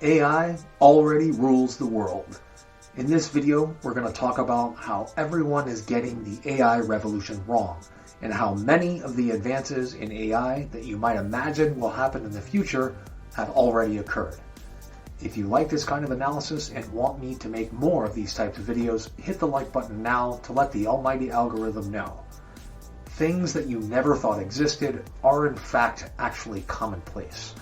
AI already rules the world. In this video, we're going to talk about how everyone is getting the AI revolution wrong, and how many of the advances in AI that you might imagine will happen in the future have already occurred. If you like this kind of analysis and want me to make more of these types of videos, hit the like button now to let the almighty algorithm know. Things that you never thought existed are in fact actually commonplace.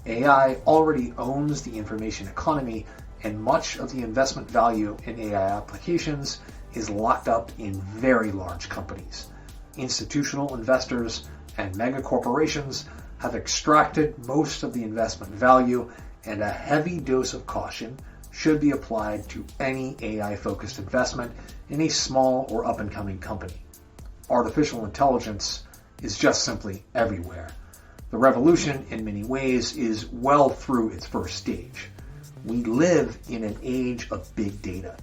AI already owns the information economy, and much of the investment value in AI applications is locked up in very large companies. Institutional investors and mega corporations have extracted most of the investment value, and a heavy dose of caution should be applied to any AI-focused investment in a small or up-and-coming company. Artificial intelligence is just simply everywhere. The revolution, in many ways, is well through its first stage. We live in an age of big data,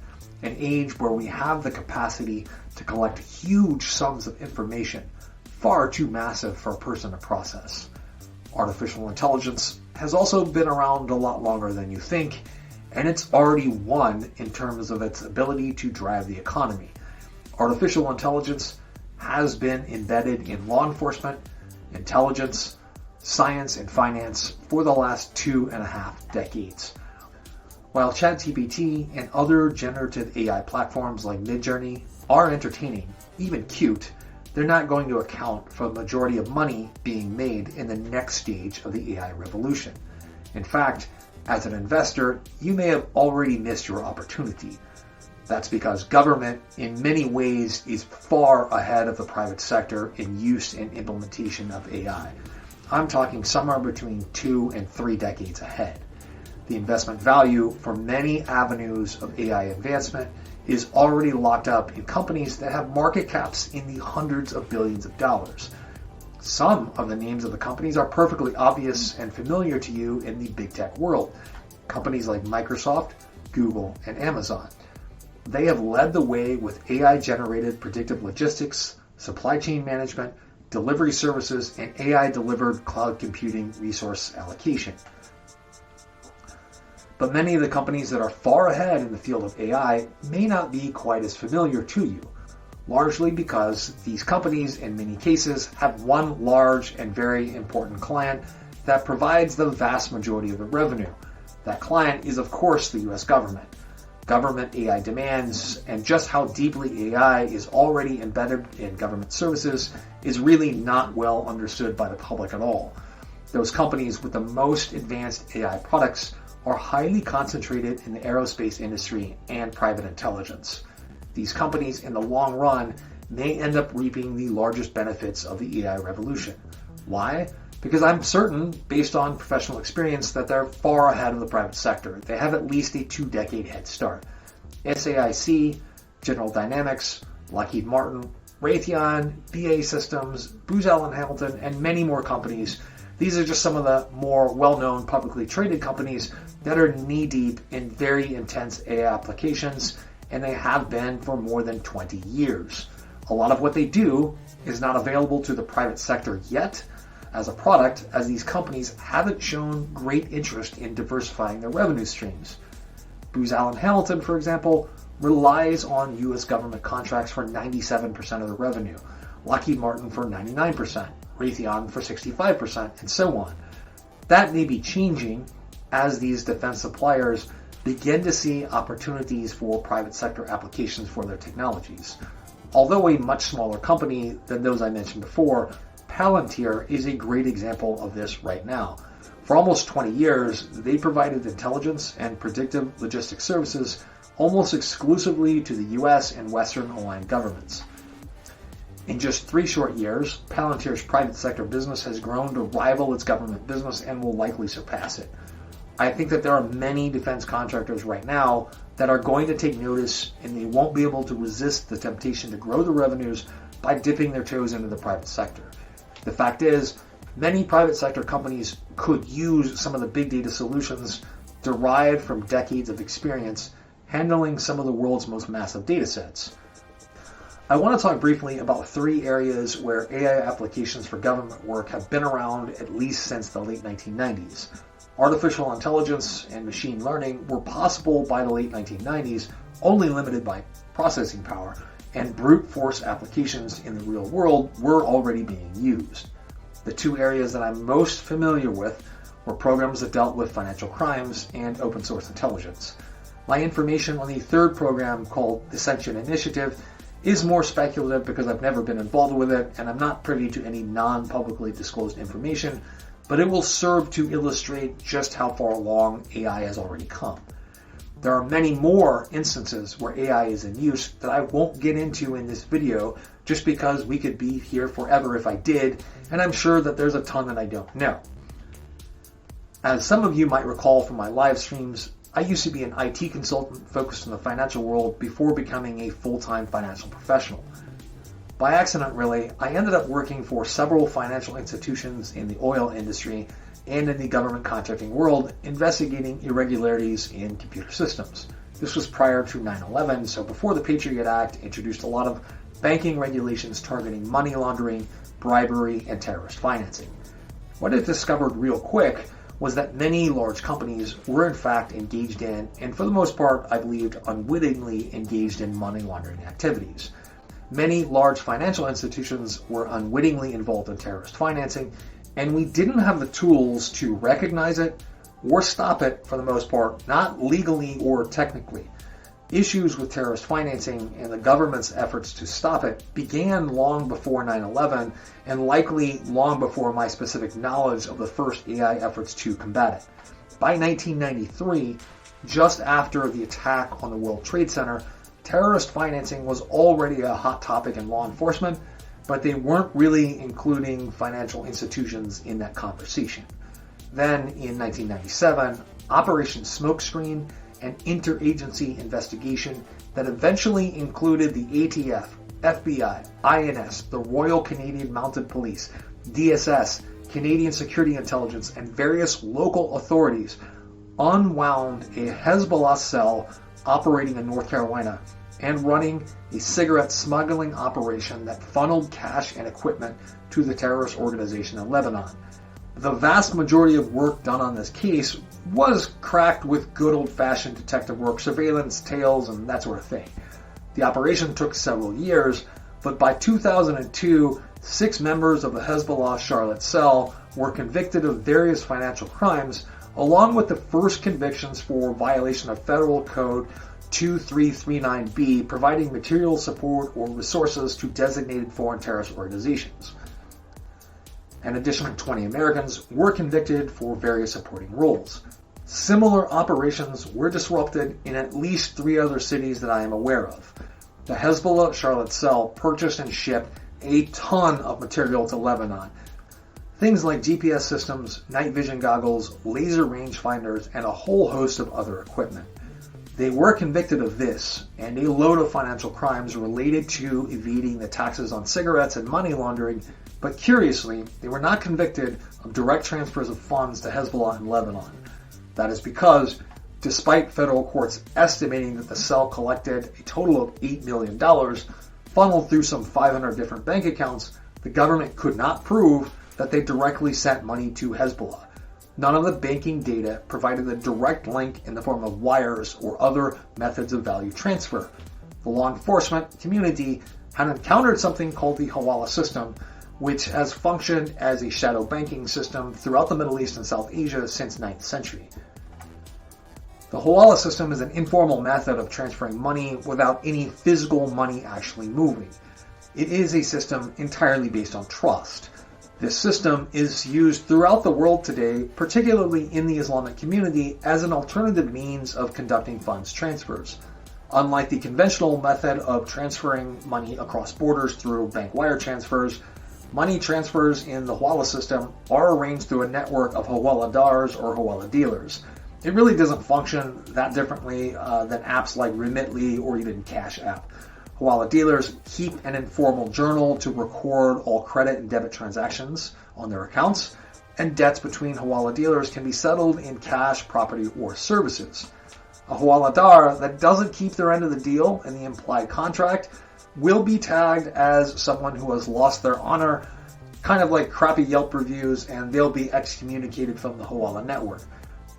an age where we have the capacity to collect huge sums of information, far too massive for a person to process. Artificial intelligence has also been around a lot longer than you think, and it's already won in terms of its ability to drive the economy. Artificial intelligence has been embedded in law enforcement, intelligence, science, and finance for the last 2.5 decades. While ChatGPT and other generative AI platforms like Midjourney are entertaining, even cute, they're not going to account for the majority of money being made in the next stage of the AI revolution. In fact, as an investor, you may have already missed your opportunity. That's because government, in many ways, is far ahead of the private sector in use and implementation of AI. I'm talking somewhere between 2 and 3 decades ahead. The investment value for many avenues of AI advancement is already locked up in companies that have market caps in the hundreds of billions of dollars. Some of the names of the companies are perfectly obvious and familiar to you in the big tech world. Companies like Microsoft, Google, and Amazon. They have led the way with AI-generated predictive logistics, supply chain management, delivery services, and AI-delivered cloud computing resource allocation. But many of the companies that are far ahead in the field of AI may not be quite as familiar to you, largely because these companies, in many cases, have one large and very important client that provides the vast majority of the revenue. That client is, of course, the US government. Government AI demands and just how deeply AI is already embedded in government services is really not well understood by the public at all. Those companies with the most advanced AI products are highly concentrated in the aerospace industry and private intelligence. These companies, in the long run, may end up reaping the largest benefits of the AI revolution. Why? Because I'm certain, based on professional experience, that they're far ahead of the private sector. They have at least a 2-decade head start. SAIC, General Dynamics, Lockheed Martin, Raytheon, BAE Systems, Booz Allen Hamilton, and many more companies. These are just some of the more well-known publicly traded companies that are knee-deep in very intense AI applications, and they have been for more than 20 years. A lot of what they do is not available to the private sector yet as a product, as these companies haven't shown great interest in diversifying their revenue streams. Booz Allen Hamilton, for example, relies on U.S. government contracts for 97% of the revenue, Lockheed Martin for 99%, Raytheon for 65%, and so on. That may be changing as these defense suppliers begin to see opportunities for private sector applications for their technologies. Although a much smaller company than those I mentioned before, Palantir is a great example of this right now. For almost 20 years, they provided intelligence and predictive logistics services almost exclusively to the US and Western aligned governments. In just 3 short years, Palantir's private sector business has grown to rival its government business and will likely surpass it. I think that there are many defense contractors right now that are going to take notice, and they won't be able to resist the temptation to grow the revenues by dipping their toes into the private sector. The fact is, many private sector companies could use some of the big data solutions derived from decades of experience handling some of the world's most massive data sets. I want to talk briefly about 3 areas where AI applications for government work have been around at least since the late 1990s. Artificial intelligence and machine learning were possible by the late 1990s, only limited by processing power, and brute force applications in the real world were already being used. The two areas that I'm most familiar with were programs that dealt with financial crimes and open source intelligence. My information on the third program, called the Sentient Initiative, is more speculative because I've never been involved with it and I'm not privy to any non-publicly disclosed information, but it will serve to illustrate just how far along AI has already come. There are many more instances where AI is in use that I won't get into in this video just because we could be here forever if I did, and I'm sure that there's a ton that I don't know. As some of you might recall from my live streams, I used to be an IT consultant focused on the financial world before becoming a full-time financial professional. By accident, really, I ended up working for several financial institutions in the oil industry and in the government contracting world, investigating irregularities in computer systems. This was prior to 9/11, so before the Patriot Act introduced a lot of banking regulations targeting money laundering, bribery, and terrorist financing. What it discovered real quick was that many large companies were in fact engaged in, and for the most part, I believed unwittingly engaged in money laundering activities. Many large financial institutions were unwittingly involved in terrorist financing, and we didn't have the tools to recognize it or stop it for the most part, not legally or technically. Issues with terrorist financing and the government's efforts to stop it began long before 9/11 and likely long before my specific knowledge of the first AI efforts to combat it. By 1993, just after the attack on the World Trade Center, terrorist financing was already a hot topic in law enforcement, but they weren't really including financial institutions in that conversation. Then, in 1997, Operation Smokescreen, an interagency investigation that eventually included the ATF, FBI, INS, the Royal Canadian Mounted Police, DSS, Canadian Security Intelligence, and various local authorities, unwound a Hezbollah cell operating in North Carolina and running a cigarette smuggling operation that funneled cash and equipment to the terrorist organization in Lebanon. The vast majority of work done on this case was cracked with good old-fashioned detective work, surveillance, tails, and that sort of thing. The operation took several years, but by 2002, 6 members of the Hezbollah Charlotte cell were convicted of various financial crimes, along with the first convictions for violation of Federal Code 2339B, providing material support or resources to designated foreign terrorist organizations. An additional 20 Americans were convicted for various supporting roles. Similar operations were disrupted in at least 3 other cities that I am aware of. The Hezbollah Charlotte cell purchased and shipped a ton of material to Lebanon. Things like GPS systems, night vision goggles, laser rangefinders, and a whole host of other equipment. They were convicted of this and a load of financial crimes related to evading the taxes on cigarettes and money laundering, but curiously, they were not convicted of direct transfers of funds to Hezbollah in Lebanon. That is because, despite federal courts estimating that the cell collected a total of $8 million, funneled through some 500 different bank accounts, the government could not prove that they directly sent money to Hezbollah. None of the banking data provided a direct link in the form of wires or other methods of value transfer. The law enforcement community had encountered something called the Hawala system, which has functioned as a shadow banking system throughout the Middle East and South Asia since 9th century. The Hawala system is an informal method of transferring money without any physical money actually moving. It is a system entirely based on trust. This system is used throughout the world today, particularly in the Islamic community, as an alternative means of conducting funds transfers. Unlike the conventional method of transferring money across borders through bank wire transfers, money transfers in the Hawala system are arranged through a network of Hawaladars or Hawala dealers. It really doesn't function that differently than apps like Remitly or even Cash App. Hawala dealers keep an informal journal to record all credit and debit transactions on their accounts, and debts between Hawala dealers can be settled in cash, property, or services. A Hawaladar that doesn't keep their end of the deal in the implied contract will be tagged as someone who has lost their honor, kind of like crappy Yelp reviews, and they'll be excommunicated from the Hawala network.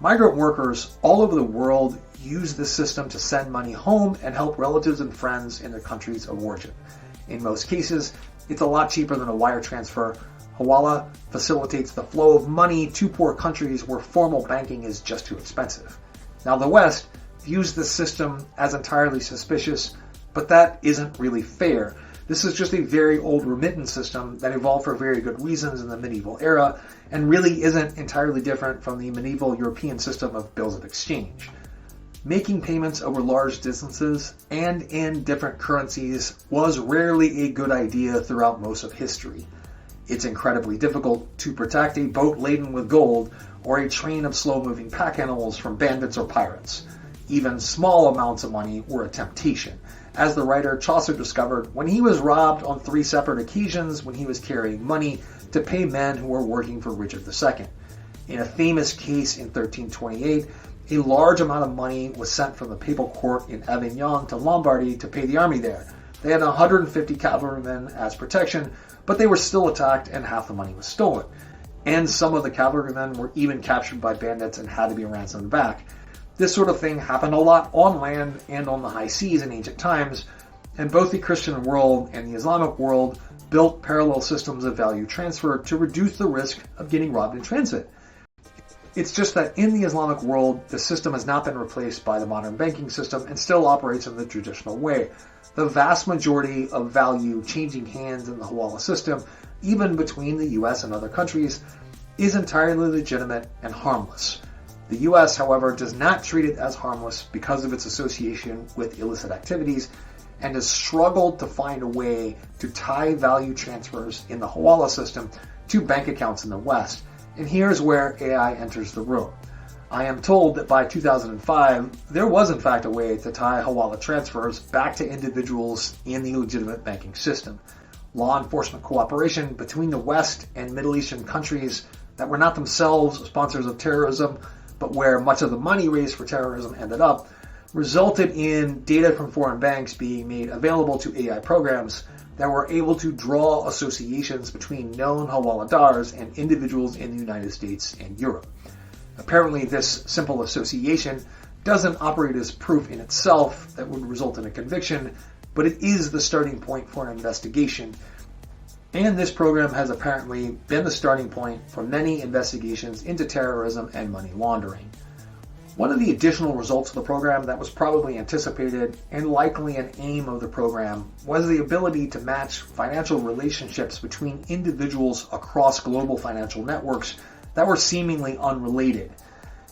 Migrant workers all over the world use this system to send money home and help relatives and friends in their countries of origin. In most cases, it's a lot cheaper than a wire transfer. Hawala facilitates the flow of money to poor countries where formal banking is just too expensive. Now, the West views this system as entirely suspicious, but that isn't really fair. This is just a very old remittance system that evolved for very good reasons in the medieval era and really isn't entirely different from the medieval European system of bills of exchange. Making payments over large distances and in different currencies was rarely a good idea throughout most of history. It's incredibly difficult to protect a boat laden with gold or a train of slow-moving pack animals from bandits or pirates. Even small amounts of money were a temptation, as the writer Chaucer discovered when he was robbed on 3 separate occasions when he was carrying money to pay men who were working for Richard II. In a famous case in 1328, a large amount of money was sent from the papal court in Avignon to Lombardy to pay the army there. They had 150 cavalrymen as protection, but they were still attacked and half the money was stolen. And some of the cavalrymen were even captured by bandits and had to be ransomed back. This sort of thing happened a lot on land and on the high seas in ancient times, and both the Christian world and the Islamic world built parallel systems of value transfer to reduce the risk of getting robbed in transit. It's just that in the Islamic world, the system has not been replaced by the modern banking system and still operates in the traditional way. The vast majority of value changing hands in the Hawala system, even between the US and other countries, is entirely legitimate and harmless. The US, however, does not treat it as harmless because of its association with illicit activities and has struggled to find a way to tie value transfers in the Hawala system to bank accounts in the West. And here's where AI enters the room. I am told that by 2005, there was in fact a way to tie Hawala transfers back to individuals in the legitimate banking system. Law enforcement cooperation between the West and Middle Eastern countries that were not themselves sponsors of terrorism, but where much of the money raised for terrorism ended up, resulted in data from foreign banks being made available to AI programs that were able to draw associations between known Hawaladars and individuals in the United States and Europe. Apparently, this simple association doesn't operate as proof in itself that would result in a conviction, but it is the starting point for an investigation. And this program has apparently been the starting point for many investigations into terrorism and money laundering. One of the additional results of the program that was probably anticipated and likely an aim of the program was the ability to match financial relationships between individuals across global financial networks that were seemingly unrelated.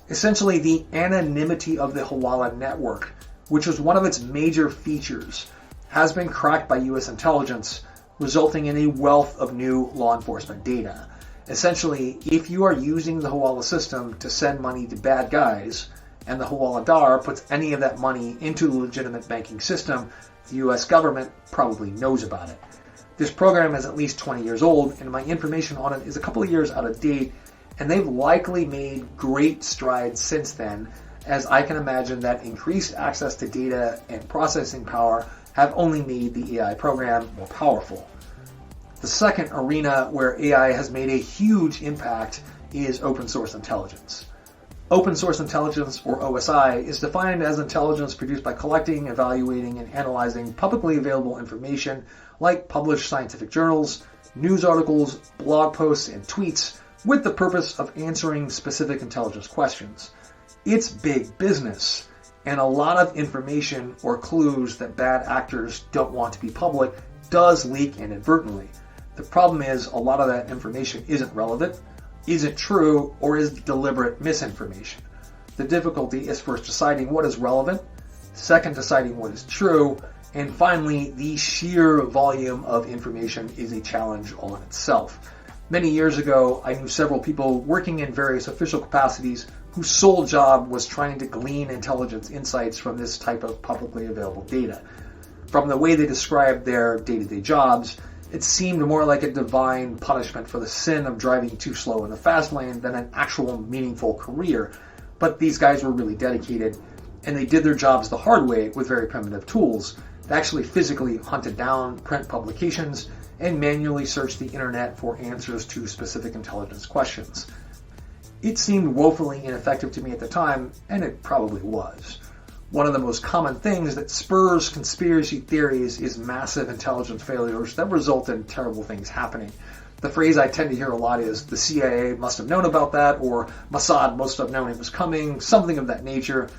Essentially, the anonymity of the Hawala network, which was one of its major features, has been cracked by US intelligence, resulting in a wealth of new law enforcement data. Essentially, if you are using the Hawala system to send money to bad guys, and the Hawaladar puts any of that money into the legitimate banking system, the US government probably knows about it. This program is at least 20 years old, and my information on it is a couple of years out of date, and they've likely made great strides since then, as I can imagine that increased access to data and processing power have only made the AI program more powerful. The second arena where AI has made a huge impact is open source intelligence. Open source intelligence, or OSI, is defined as intelligence produced by collecting, evaluating, and analyzing publicly available information like published scientific journals, news articles, blog posts, and tweets with the purpose of answering specific intelligence questions. It's big business, and a lot of information or clues that bad actors don't want to be public does leak inadvertently. The problem is a lot of that information isn't relevant, isn't true, or is deliberate misinformation. The difficulty is first deciding what is relevant, second deciding what is true, and finally the sheer volume of information is a challenge all in itself. Many years ago, I knew several people working in various official capacities whose sole job was trying to glean intelligence insights from this type of publicly available data. From the way they described their day-to-day jobs, it seemed more like a divine punishment for the sin of driving too slow in the fast lane than an actual meaningful career. But these guys were really dedicated, and they did their jobs the hard way with very primitive tools. They actually physically hunted down print publications and manually searched the internet for answers to specific intelligence questions. It seemed woefully ineffective to me at the time, and it probably was. One of the most common things that spurs conspiracy theories is massive intelligence failures that result in terrible things happening. The phrase I tend to hear a lot is, the CIA must have known about that, or Mossad must have known it was coming, something of that nature.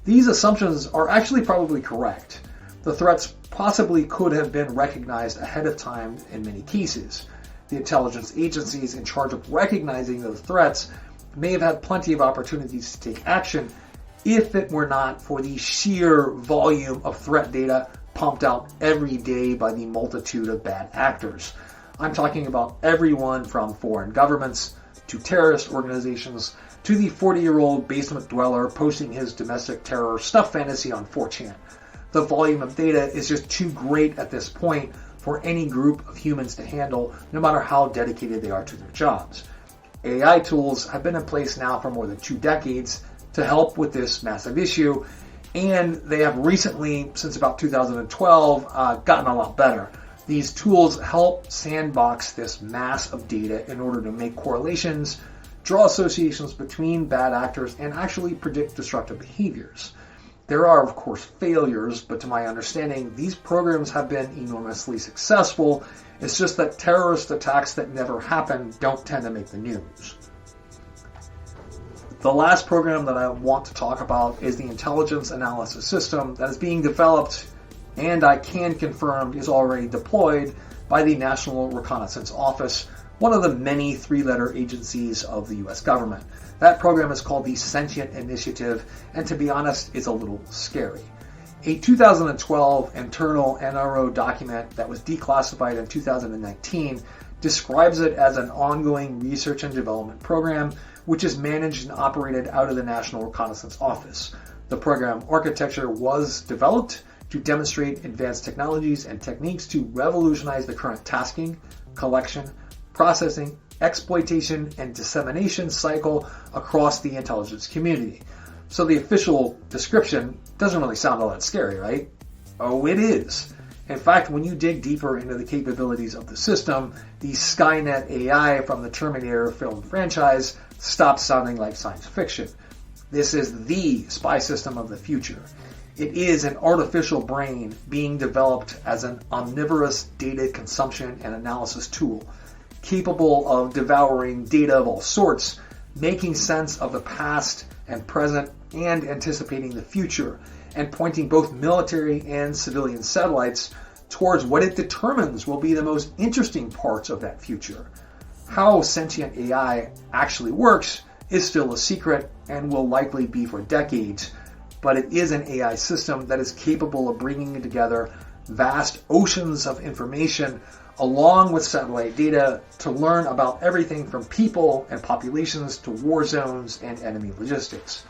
These assumptions are actually probably correct. The threats possibly could have been recognized ahead of time in many cases. The intelligence agencies in charge of recognizing those threats may have had plenty of opportunities to take action if it were not for the sheer volume of threat data pumped out every day by the multitude of bad actors. I'm talking about everyone from foreign governments to terrorist organizations to the 40-year-old basement dweller posting his domestic terror stuff fantasy on 4chan. The volume of data is just too great at this point for any group of humans to handle, no matter how dedicated they are to their jobs. AI tools have been in place now for more than 2 decades to help with this massive issue, and they have recently, since about 2012, gotten a lot better. These tools help sandbox this mass of data in order to make correlations, draw associations between bad actors, and actually predict destructive behaviors. There are, of course, failures, but to my understanding, these programs have been enormously successful. It's just that terrorist attacks that never happen don't tend to make the news. The last program that I want to talk about is the intelligence analysis system that is being developed, and I can confirm is already deployed by the National Reconnaissance Office, one of the many 3-letter agencies of the US government. That program is called the Sentient Initiative, and to be honest, it's a little scary. A 2012 internal NRO document that was declassified in 2019 describes it as an ongoing research and development program which is managed and operated out of the National Reconnaissance Office. The program architecture was developed to demonstrate advanced technologies and techniques to revolutionize the current tasking, collection, processing, exploitation, and dissemination cycle across the intelligence community. So the official description doesn't really sound all that scary, right? Oh, it is. In fact, when you dig deeper into the capabilities of the system, the Skynet AI from the Terminator film franchise stops sounding like science fiction. This is the spy system of the future. It is an artificial brain being developed as an omnivorous data consumption and analysis tool, capable of devouring data of all sorts, making sense of the past and present, and anticipating the future, and pointing both military and civilian satellites towards what it determines will be the most interesting parts of that future. How sentient AI actually works is still a secret and will likely be for decades, but it is an AI system that is capable of bringing together vast oceans of information along with satellite data to learn about everything from people and populations to war zones and enemy logistics.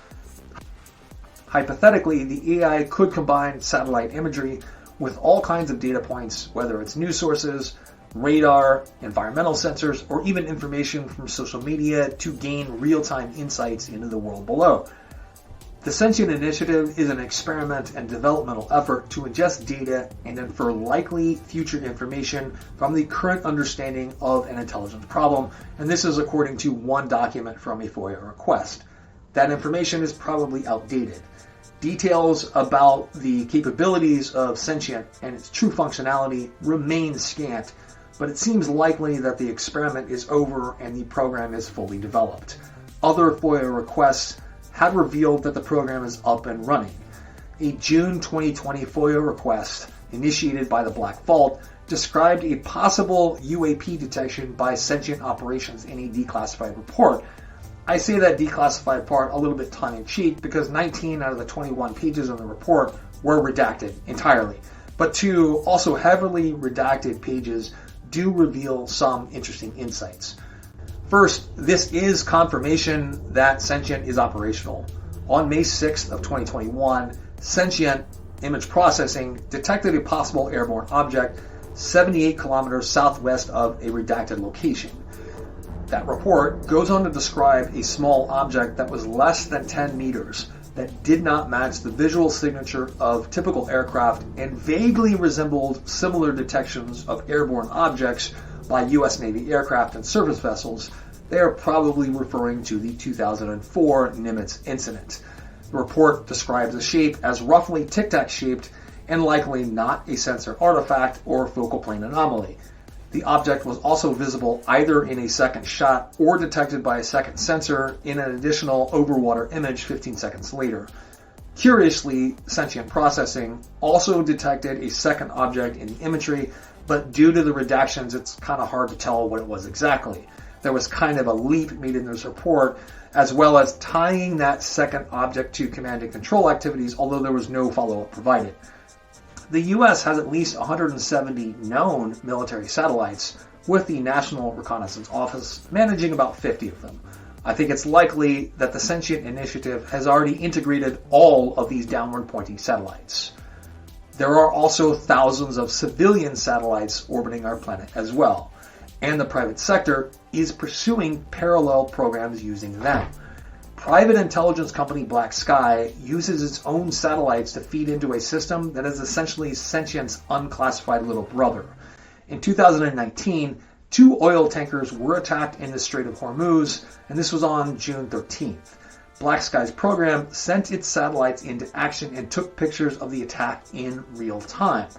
Hypothetically, the AI could combine satellite imagery with all kinds of data points, whether it's news sources, radar, environmental sensors, or even information from social media to gain real-time insights into the world below. The Sentient Initiative is an experiment and developmental effort to ingest data and infer likely future information from the current understanding of an intelligence problem, and this is according to one document from a FOIA request. That information is probably outdated. Details about the capabilities of Sentient and its true functionality remain scant, but it seems likely that the experiment is over and the program is fully developed. Other FOIA requests have revealed that the program is up and running. A June 2020 FOIA request initiated by the Black Vault described a possible UAP detection by Sentient Operations in a declassified report. I say that declassified part a little bit tongue-in-cheek because 19 out of the 21 pages of the report were redacted entirely. But 2 also heavily redacted pages do reveal some interesting insights. First, this is confirmation that Sentient is operational. On May 6th of 2021, Sentient Image Processing detected a possible airborne object 78 kilometers southwest of a redacted location. That report goes on to describe a small object that was less than 10 meters that did not match the visual signature of typical aircraft and vaguely resembled similar detections of airborne objects by U.S. Navy aircraft and surface vessels they are probably referring to the 2004 Nimitz incident. The report describes the shape as roughly tic-tac shaped and likely not a sensor artifact or focal plane anomaly. The object was also visible either in a second shot or detected by a second sensor in an additional overwater image 15 seconds later. Curiously, Sentient Processing also detected a second object in the imagery, but due to the redactions, it's kind of hard to tell what it was exactly. There was kind of a leap made in this report, as well as tying that second object to command and control activities, although there was no follow-up provided. The U.S. has at least 170 known military satellites, with the National Reconnaissance Office managing about 50 of them. I think it's likely that the Sentient Initiative has already integrated all of these downward-pointing satellites. There are also thousands of civilian satellites orbiting our planet as well, and the private sector is pursuing parallel programs using them. Private intelligence company BlackSky uses its own satellites to feed into a system that is essentially Sentient's unclassified little brother. In 2019, 2 oil tankers were attacked in the Strait of Hormuz, and this was on June 13th. BlackSky's program sent its satellites into action and took pictures of the attack in real time.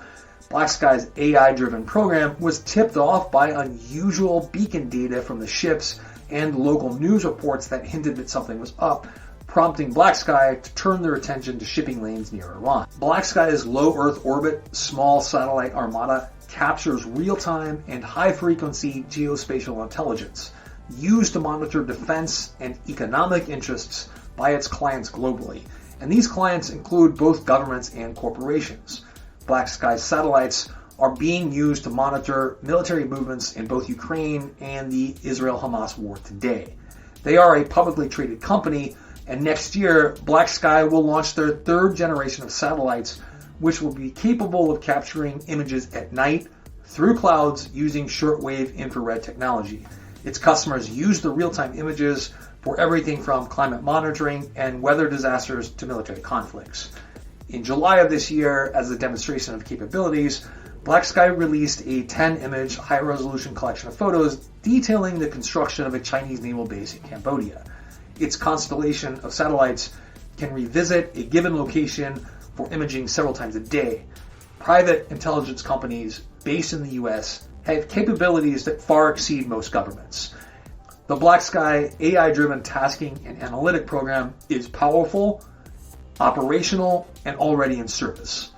BlackSky's AI-driven program was tipped off by unusual beacon data from the ships and local news reports that hinted that something was up, prompting BlackSky to turn their attention to shipping lanes near Iran. BlackSky's low Earth orbit, small satellite armada captures real-time and high-frequency geospatial intelligence used to monitor defense and economic interests by its clients globally. And these clients include both governments and corporations. BlackSky's satellites are being used to monitor military movements in both Ukraine and the Israel-Hamas war today. They are a publicly traded company, and next year, BlackSky will launch their 3rd generation of satellites, which will be capable of capturing images at night through clouds using shortwave infrared technology. Its customers use the real-time images for everything from climate monitoring and weather disasters to military conflicts. In July of this year, as a demonstration of capabilities, BlackSky released a 10-image high-resolution collection of photos detailing the construction of a Chinese naval base in Cambodia. Its constellation of satellites can revisit a given location for imaging several times a day. Private intelligence companies based in the U.S. have capabilities that far exceed most governments. The BlackSky AI-driven tasking and analytic program is powerful, operational, and already in service.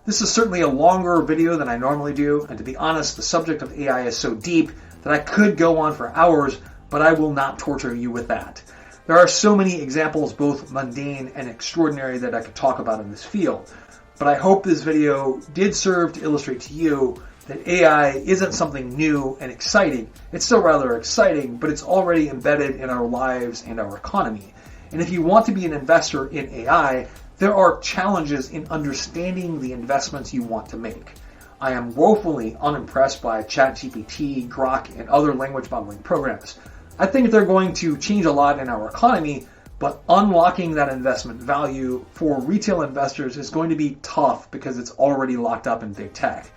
This is certainly a longer video than I normally do, and to be honest, the subject of AI is so deep that I could go on for hours, but I will not torture you with that. There are so many examples, both mundane and extraordinary, that I could talk about in this field, but I hope this video did serve to illustrate to you that AI isn't something new and exciting. It's still rather exciting, but it's already embedded in our lives and our economy. And if you want to be an investor in AI, there are challenges in understanding the investments you want to make. I am woefully unimpressed by ChatGPT, Grok, and other language modeling programs. I think they're going to change a lot in our economy, but unlocking that investment value for retail investors is going to be tough because it's already locked up in big tech.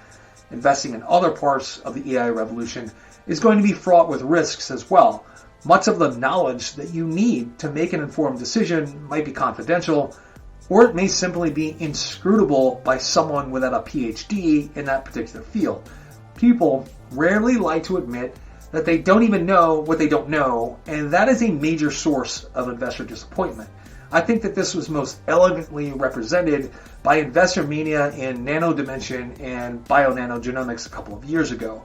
Investing in other parts of the AI revolution is going to be fraught with risks as well. Much of the knowledge that you need to make an informed decision might be confidential, or it may simply be inscrutable by someone without a PhD in that particular field. People rarely like to admit that they don't even know what they don't know, and that is a major source of investor disappointment. I think that this was most elegantly represented by investor mania in nanodimension and bio-nanogenomics a couple of years ago.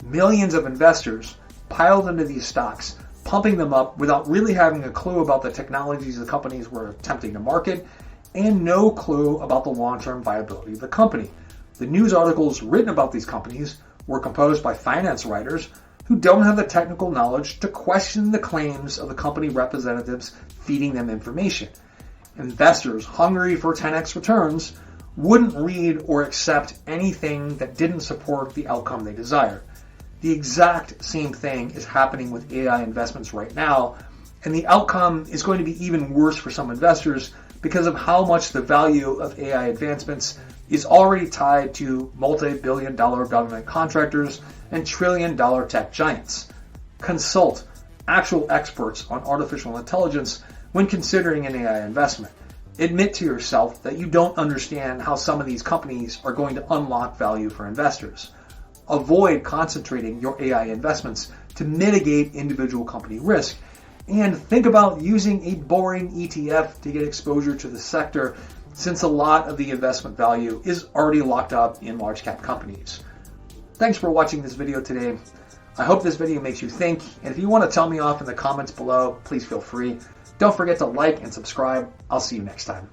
Millions of investors piled into these stocks, pumping them up without really having a clue about the technologies the companies were attempting to market, and no clue about the long-term viability of the company. The news articles written about these companies were composed by finance writers who don't have the technical knowledge to question the claims of the company representatives feeding them information. Investors hungry for 10x returns wouldn't read or accept anything that didn't support the outcome they desired. The exact same thing is happening with AI investments right now, and the outcome is going to be even worse for some investors because of how much the value of AI advancements is already tied to multi-billion-dollar government contractors and trillion-dollar tech giants. Consult actual experts on artificial intelligence when considering an AI investment. Admit to yourself that you don't understand how some of these companies are going to unlock value for investors. Avoid concentrating your AI investments to mitigate individual company risk, and think about using a boring ETF to get exposure to the sector, since a lot of the investment value is already locked up in large cap companies. Thanks for watching this video today. I hope this video makes you think, and if you want to tell me off in the comments below, please feel free. Don't forget to like and subscribe. I'll see you next time.